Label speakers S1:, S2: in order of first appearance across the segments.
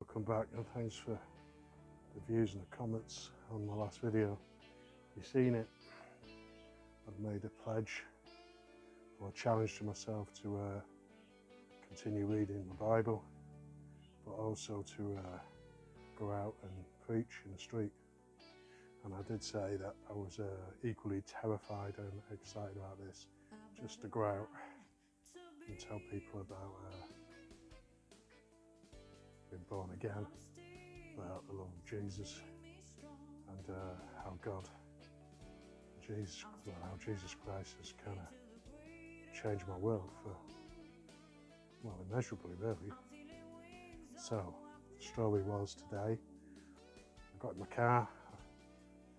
S1: Welcome back and thanks for the views and the comments on my last video. You've seen it. I've made a pledge or a challenge to myself to continue reading the Bible, but also to go out and preach in the street. And I did say that I was equally terrified and excited about this, just to go out and tell people about being born again, about the love of Jesus, and how Jesus Christ has kind of changed my world for, well, immeasurably really. So the story was today, I got in my car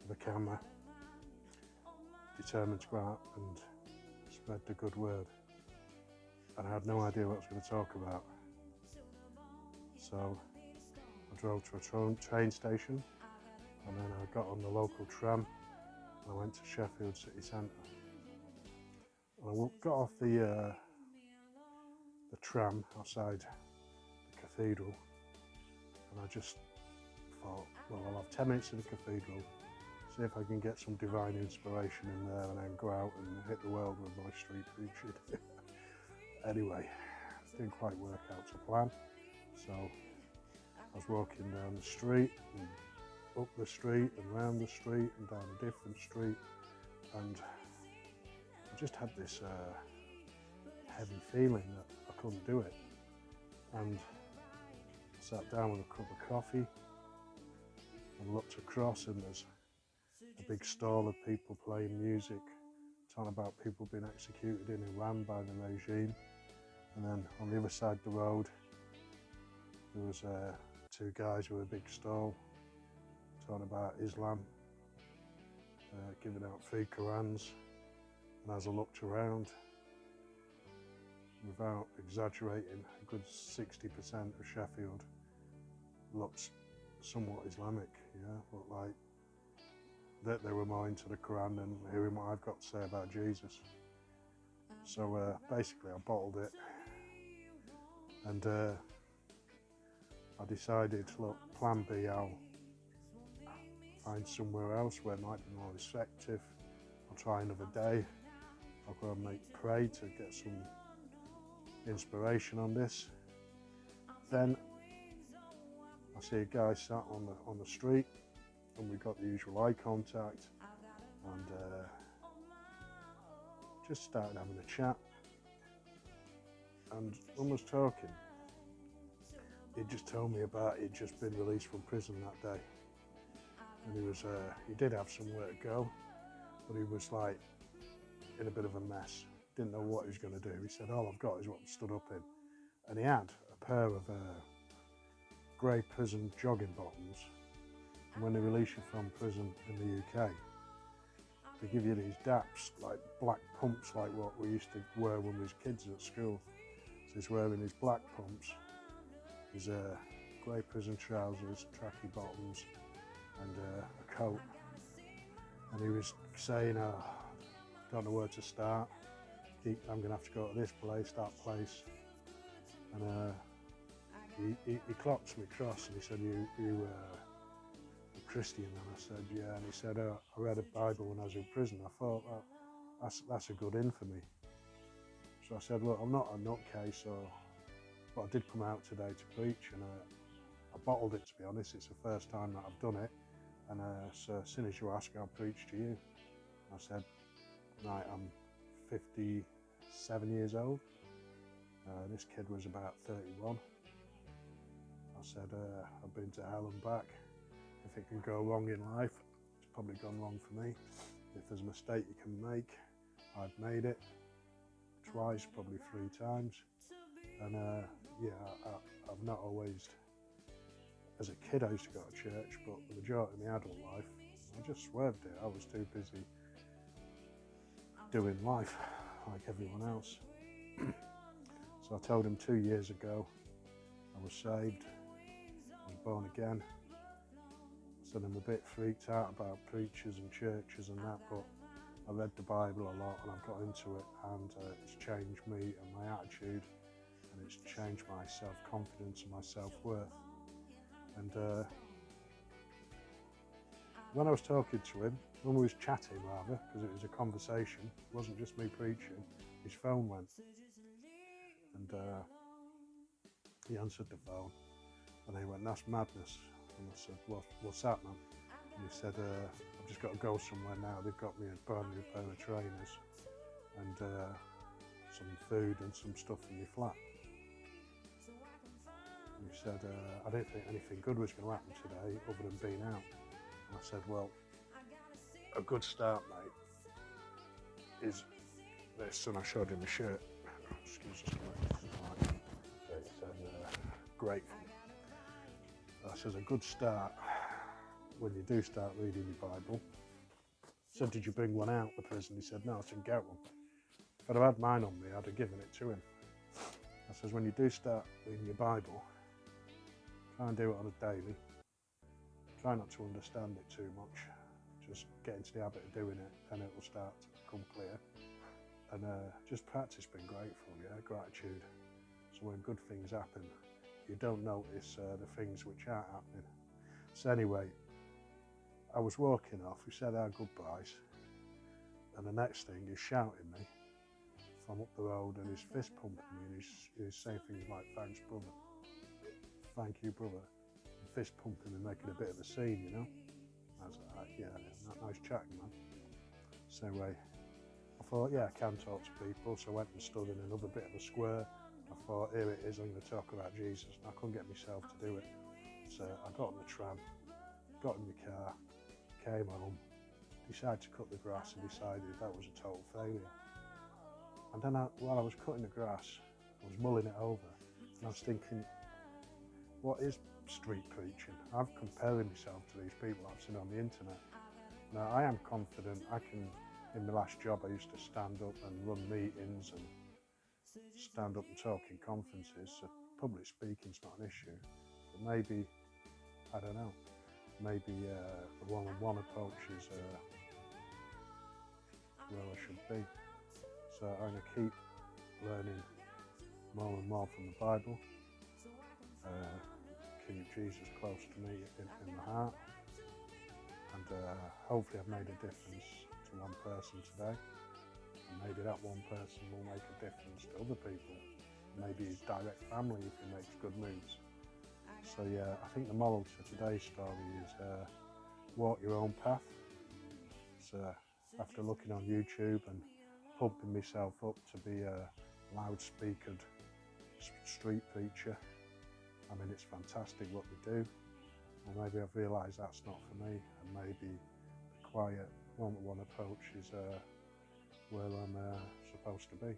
S1: with a camera, determined to go out and spread the good word, and I had no idea what I was going to talk about. So I drove to a train station, and then I got on the local tram and I went to Sheffield city centre. And I got off the tram outside the cathedral, and I just thought, well, I'll have 10 minutes in the cathedral, see if I can get some divine inspiration in there, and then go out and hit the world with my street preaching. Anyway, it didn't quite work out to plan. So I was walking down the street and up the street and round the street and down a different street, and I just had this heavy feeling that I couldn't do it. And I sat down with a cup of coffee and looked across, and there's a big stall of people playing music, talking about people being executed in Iran by the regime. And then on the other side of the road, there was two guys with a big stall talking about Islam, giving out free Qurans. And as I looked around, without exaggerating, a good 60% of Sheffield looked somewhat Islamic, looked like that they were more into the Quran than hearing what I've got to say about Jesus. So basically I bottled it, and I decided, look, plan B, I'll find somewhere else where it might be more receptive. I'll try another day. I'll go and pray to get some inspiration on this. Then I see a guy sat on the street, and we got the usual eye contact, and just started having a chat. And when I was talking, he just told me about he'd just been released from prison that day, and he did have somewhere to go, but he was like in a bit of a mess, didn't know what he was going to do. He said, all I've got is what I'm stood up in. And he had a pair of grey prison jogging bottoms, and when they release you from prison in the UK, they give you these DAPs, like black pumps, like what we used to wear when we was kids at school. So he's wearing these black pumps, his grey prison trousers, tracky bottoms, and a coat. And he was saying, don't know where to start. I'm going to have to go to this place, that place. And he clocked me across, and he said, you a Christian? And I said, yeah. And he said, I read a Bible when I was in prison. I thought, that's a good in for me. So I said, look, I'm not a nutcase, but I did come out today to preach, and I bottled it, to be honest. It's the first time that I've done it. And so as soon as you ask, I'll preach to you. I said, right, I'm 57 years old. This kid was about 31. I said, I've been to hell and back. If it can go wrong in life, it's probably gone wrong for me. If there's a mistake you can make, I've made it twice, probably 3 times. And I've not always, as a kid I used to go to church, but the majority of my adult life, I just swerved it. I was too busy doing life like everyone else. So I told him 2 years ago I was saved, I was born again. I said I'm a bit freaked out about preachers and churches and that, but I read the Bible a lot and I've got into it, and it's changed me and my attitude, and it's changed my self-confidence and my self-worth. And when I was talking to him, when we was chatting rather, because it was a conversation, it wasn't just me preaching, his phone went. And he answered the phone, and he went, "That's madness." And I said, "What's that, man?" And he said, "I've just got to go somewhere now. They've got me a brand new pair of trainers and some food and some stuff in my flat." And he said, "I didn't think anything good was going to happen today other than being out." And I said, "Well, a good start, mate, is this." And I showed him the shirt. Excuse us. It said, "Grateful." I says, "A good start when you do start reading your Bible." I said, "Did you bring one out the prison?" He said, "No, I didn't get one. If I'd have had mine on me, I'd have given it to him." I says, "When you do start reading your Bible, try and do it on a daily. Try not to understand it too much. Just get into the habit of doing it, and it will start to become clear. And just practice being grateful, gratitude. So when good things happen, you don't notice the things which aren't happening." So anyway, I was walking off, we said our goodbyes, and the next thing he's shouting me from up the road, and he's fist pumping me, and he's saying things like, "Thanks, brother. Thank you, brother." And fist pumping and making a bit of a scene, you know. I was like, "Yeah, nice chatting, man." So anyway, I thought, I can talk to people, so I went and stood in another bit of a square. I thought, here it is, I'm going to talk about Jesus, and I couldn't get myself to do it. So I got on the tram, got in my car, came home, decided to cut the grass, and decided that was a total failure. And then while I was cutting the grass, I was mulling it over, and I was thinking, what is street preaching? I'm comparing myself to these people I've seen on the internet. Now, I am confident I can. In my last job, I used to stand up and run meetings and stand up and talk in conferences, so public speaking's not an issue. But maybe, I don't know, maybe the one-on-one approach is where I should be. So I'm going to keep learning more and more from the Bible, keep Jesus close to me in my heart, and hopefully I've made a difference to one person today, and maybe that one person will make a difference to other people, maybe his direct family if he makes good moves. So I think the moral to today's story is walk your own path. So after looking on YouTube and pumping myself up to be a loudspeakered street preacher, I mean, it's fantastic what they do, and maybe I've realised that's not for me, and maybe the quiet one-to-one approach is where I'm supposed to be.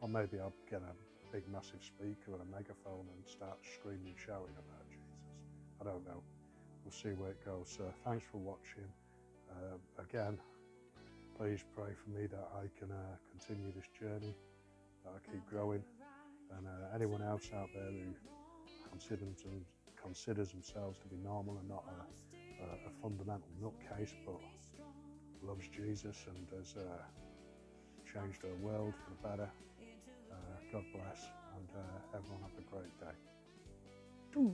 S1: Or maybe I'll get a big massive speaker and a megaphone and start screaming and shouting about Jesus. I don't know. We'll see where it goes. So thanks for watching. Again, please pray for me that I can continue this journey, that I keep growing. And anyone else out there who considers themselves to be normal and not a fundamental nutcase, but loves Jesus and has changed our world for the better. God bless, and everyone have a great day.